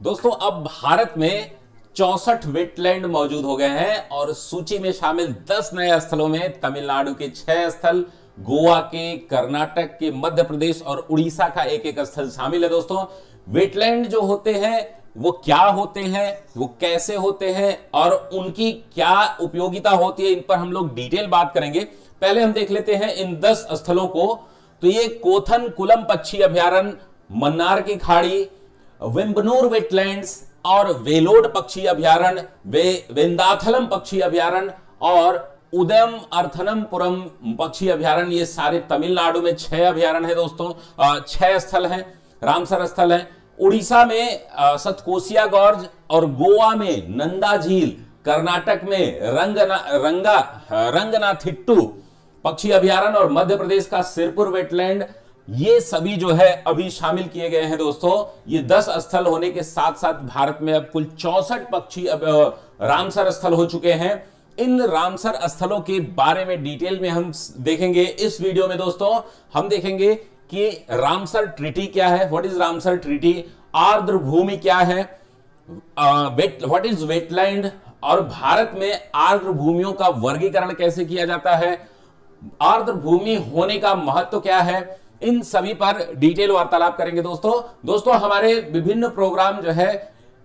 दोस्तों अब भारत में 64 वेटलैंड मौजूद हो गए हैं और सूची में शामिल 10 नए स्थलों में तमिलनाडु के 6 स्थल, गोवा के, कर्नाटक के, मध्य प्रदेश और उड़ीसा का एक एक स्थल शामिल है। दोस्तों वेटलैंड जो होते हैं वो क्या होते हैं, वो कैसे होते हैं और उनकी क्या उपयोगिता होती है, इन पर हम लोग डिटेल बात करेंगे। पहले हम देख लेते हैं इन 10 स्थलों को। तो ये कोथन कुलम पक्षी अभयारण्य, मन्नार की खाड़ी, वेम्बनूर वेटलैंड्स और वेलोड पक्षी अभयारण्य, वेंदाथलम पक्षी अभयारण्य और उदयम अर्थनमपुरम पक्षी अभयारण्य, ये सारे तमिलनाडु में 6 अभयारण्य है दोस्तों, 6 स्थल हैं, रामसर स्थल है। उड़ीसा में सतकोसिया गॉर्ज और गोवा में नंदा झील, कर्नाटक में रंगनाथिट्टू पक्षी अभयारण्य और मध्य प्रदेश का सिरपुर वेटलैंड, ये सभी जो है अभी शामिल किए गए हैं। दोस्तों ये 10 स्थल होने के साथ साथ भारत में अब कुल 64 पक्षी रामसर स्थल हो चुके हैं। इन रामसर स्थलों के बारे में डिटेल में हम देखेंगे इस वीडियो में। दोस्तों हम देखेंगे कि रामसर ट्रीटी क्या है, व्हाट इज रामसर ट्रीटी, आर्द्र भूमि क्या है, व्हाट इज वेटलैंड, और भारत में आर्द्र भूमियों का वर्गीकरण कैसे किया जाता है, आर्द्र भूमि होने का महत्व क्या है, इन सभी पर डिटेल वार्तालाप करेंगे। दोस्तों हमारे विभिन्न प्रोग्राम जो है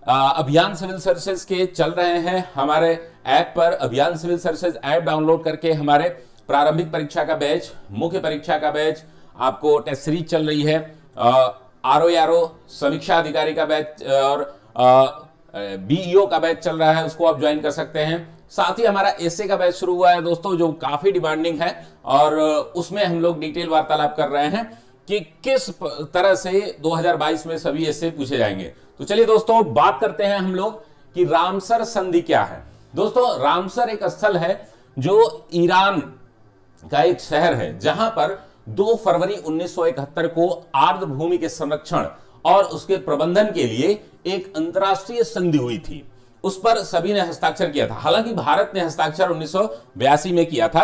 अभियान सिविल सर्विसेज के चल रहे हैं। हमारे ऐप पर अभियान सिविल सर्विसेज ऐप डाउनलोड करके हमारे प्रारंभिक परीक्षा का बैच, मुख्य परीक्षा का बैच, आपको टेस्ट सीरीज चल रही है, आरओ समीक्षा अधिकारी का बैच और बीईओ का बैच चल रहा है, उसको आप ज्वाइन कर सकते हैं। साथ ही हमारा एसए का बैच शुरू हुआ है दोस्तों, जो काफी डिमांडिंग है और उसमें हम लोग डिटेल वार्तालाप कर रहे हैं कि किस तरह से 2022 में सभी एसए पूछे जाएंगे। तो चलिए दोस्तों बात करते हैं हम लोग कि रामसर संधि क्या है। दोस्तों रामसर एक स्थल है जो ईरान का एक शहर है, जहां पर 2 फरवरी 1971 को आर्द्र भूमि के संरक्षण और उसके प्रबंधन के लिए एक अंतरराष्ट्रीय संधि हुई थी। उस पर सभी ने हस्ताक्षर किया था। हालांकि भारत ने हस्ताक्षर 1982 में किया था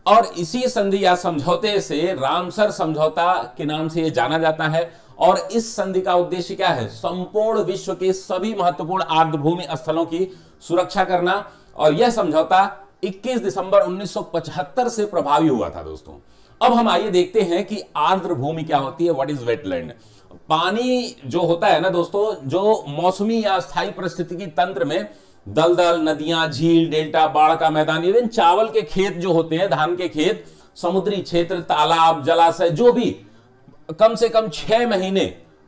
और इसी संधि या समझौते से रामसर समझौता के नाम से यह जाना जाता है। और इस संधि का उद्देश्य क्या है, संपूर्ण विश्व के सभी महत्वपूर्ण आर्द्र भूमि स्थलों की सुरक्षा करना। और यह समझौता 21 दिसंबर 1975 से प्रभावी हुआ था। दोस्तों अब हम आइए देखते हैं कि आर्द्र भूमि क्या होती है, व्हाट इज वेटलैंड। पानी जो होता है ना दोस्तों, जो मौसमी या स्थायी परिस्थितिकी तंत्र में दलदल, नदियां, झील, डेल्टा, बाढ़ का मैदान, इवन चावल के खेत जो होते हैं, धान के खेत, समुद्री क्षेत्र, तालाब, जलाशय, जो भी कम से कम 6 महीने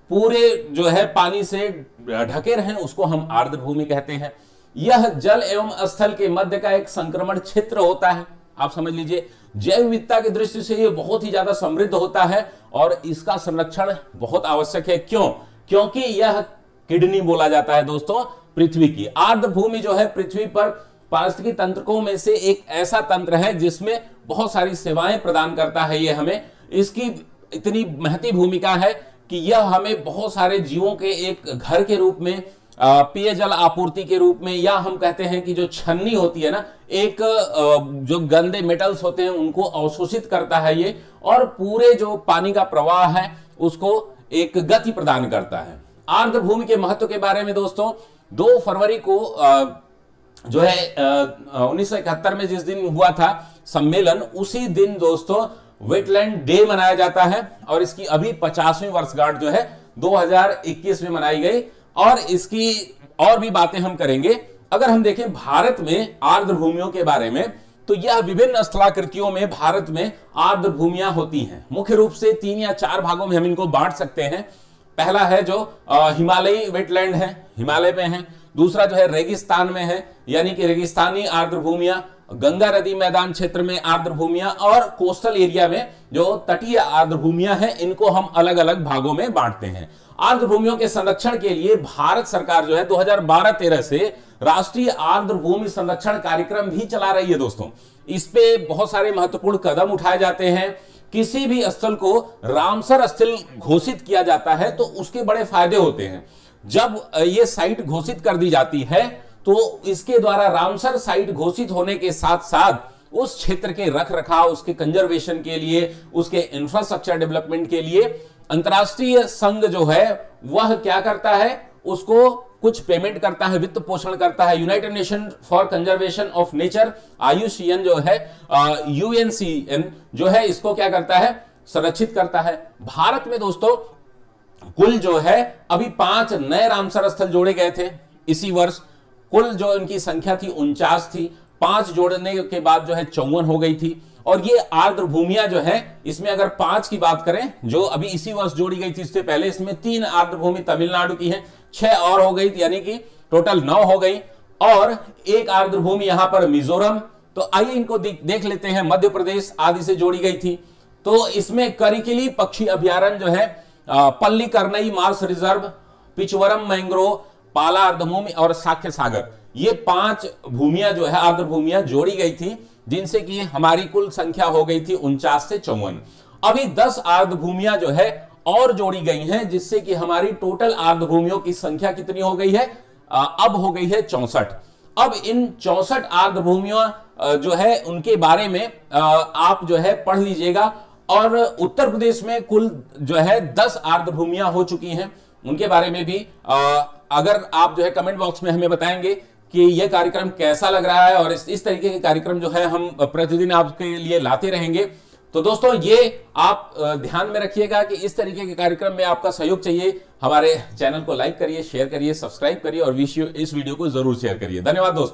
पूरे जो है पानी से ढके रहें, उसको हम आर्द्र भूमि कहते हैं। यह जल एवं स्थल के मध्य का एक संक्रमण क्षेत्र होता है। आप समझ लीजिए जैव विविधता की दृष्टि से यह बहुत ही ज्यादा समृद्ध होता है और इसका संरक्षण बहुत आवश्यक है। क्यों? क्योंकि यह किडनी बोला जाता है दोस्तों पृथ्वी की। आर्द्र भूमि जो है पृथ्वी पर पारिस्थितिकी तंत्रकों में से एक ऐसा तंत्र है जिसमें बहुत सारी सेवाएं प्रदान करता है। ये हमें, इसकी इतनी महती भूमिका है कि यह हमें बहुत सारे जीवों के एक घर के रूप में, पेयजल आपूर्ति के रूप में, या हम कहते हैं कि जो छन्नी होती है ना, एक जो गंदे मेटल्स होते हैं उनको अवशोषित करता है ये, और पूरे जो पानी का प्रवाह है उसको एक गति प्रदान करता है। आर्द्र भूमि के महत्व के बारे में दोस्तों 2 फरवरी को जो है 1971 में जिस दिन हुआ था सम्मेलन, उसी दिन दोस्तों वेटलैंड डे मनाया जाता है और इसकी अभी 50वीं वर्षगांठ जो है 2021 में मनाई गई। और इसकी और भी बातें हम करेंगे। अगर हम देखें भारत में आर्द्र भूमियों के बारे में, तो यह विभिन्न स्थलाकृतियों में भारत में आर्द्र भूमियां होती हैं। मुख्य रूप से 3 या 4 भागों में हम इनको बांट सकते हैं। पहला है जो हिमालयी वेटलैंड है, हिमालय में है। दूसरा जो है रेगिस्तान में है, यानी कि रेगिस्तानी आर्द्र भूमियां, गंगा नदी मैदान क्षेत्र में आर्द्र भूमियां, और कोस्टल एरिया में जो तटीय आर्द्र भूमियां हैं, इनको हम अलग अलग भागों में बांटते हैं। आर्द्र भूमियों के संरक्षण के लिए भारत सरकार जो है 2012-13 से राष्ट्रीय आर्द्र भूमि संरक्षण कार्यक्रम भी चला रही है। दोस्तों इस पे बहुत सारे महत्वपूर्ण कदम उठाए जाते हैं। किसी भी स्थल को रामसर स्थल घोषित किया जाता है तो उसके बड़े फायदे होते हैं। जब ये साइट घोषित कर दी जाती है तो इसके द्वारा रामसर साइट घोषित होने के साथ साथ उस क्षेत्र के रख रखाव, उसके कंजर्वेशन के लिए, उसके इंफ्रास्ट्रक्चर डेवलपमेंट के लिए अंतरराष्ट्रीय संघ जो है वह क्या करता है, उसको कुछ पेमेंट करता है, वित्त पोषण करता है। United nation for conservation of nature, IUCN जो है, UNCN जो है, इसको क्या करता है, संरक्षित करता है। भारत में दोस्तों कुल जो है अभी 5 नए रामसर स्थल जोड़े गए थे इसी वर्ष। कुल जो इनकी संख्या थी 49 थी, 5 जोड़ने के बाद जो है 54 हो गई थी। और ये आर्द्र भूमियां जो है, इसमें अगर 5 की बात करें जो अभी इसी वर्ष जोड़ी गई थी, इससे पहले इसमें 3 आर्द्र भूमि तमिलनाडु की है, 6 और हो गई, यानी कि टोटल 9 हो गई, और 1 आर्द्र भूमि यहां पर मिजोरम। तो आइए इनको देख लेते हैं। मध्य प्रदेश आदि से जोड़ी गई थी। तो इसमें करिकिली पक्षी अभ्यारण्य जो है, Pallikaranai Mars reserve, Pichavaram mangrove, पाला आर्द्रभूमि और साक्य सागर, ये 5 भूमियां जो है आर्द्र भूमियां जोड़ी गई थी, जिनसे कि हमारी कुल संख्या हो गई थी 49 से 54। अभी 10 आर्द्र भूमियां जो है और जोड़ी गई हैं, जिससे कि हमारी टोटल आर्द्र भूमियों की संख्या कितनी हो गई है, अब हो गई है 64। अब इन 64 आर्द्र भूमियां जो है उनके बारे में आप जो है पढ़ लीजिएगा। और उत्तर प्रदेश में कुल जो है 10 आर्द्र भूमियां हो चुकी हैं, उनके बारे में भी अगर आप जो है कमेंट बॉक्स में हमें बताएंगे कि यह कार्यक्रम कैसा लग रहा है, और इस तरीके के कार्यक्रम जो है हम प्रतिदिन आपके लिए लाते रहेंगे। तो दोस्तों ये आप ध्यान में रखिएगा कि इस तरीके के कार्यक्रम में आपका सहयोग चाहिए। हमारे चैनल को लाइक करिए, शेयर करिए, सब्सक्राइब करिए और इस वीडियो को जरूर शेयर करिए। धन्यवाद दोस्तों।